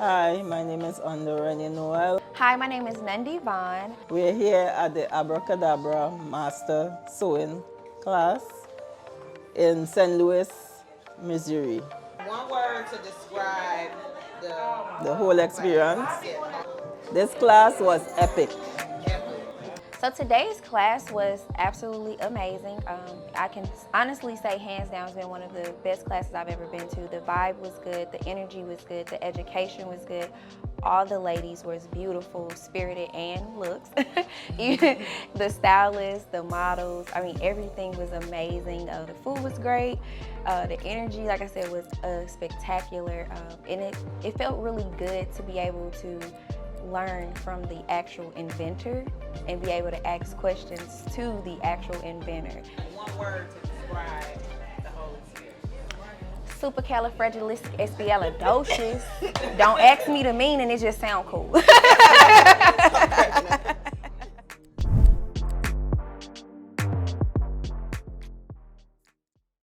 Hi, my name is Andorani Noel. Hi, my name is Nandi Vaughn. We're here at the Abracadabra Master Sewing class in St. Louis, Missouri. One word to describe The whole experience. This class was epic. So today's class was absolutely amazing. I can honestly say hands down it's been one of the best classes I've ever been to. The vibe was good, the energy was good, the education was good. All the ladies were beautiful, spirited, and looks. Even the stylists, the models, I mean everything was amazing. The food was great. The energy, like I said, was spectacular. And it felt really good to be able to learn from the actual inventor and be able to ask questions to the actual inventor. One word to describe the whole experience. Supercalifragilisticexpialidocious. Don't ask me the meaning, it just sound cool.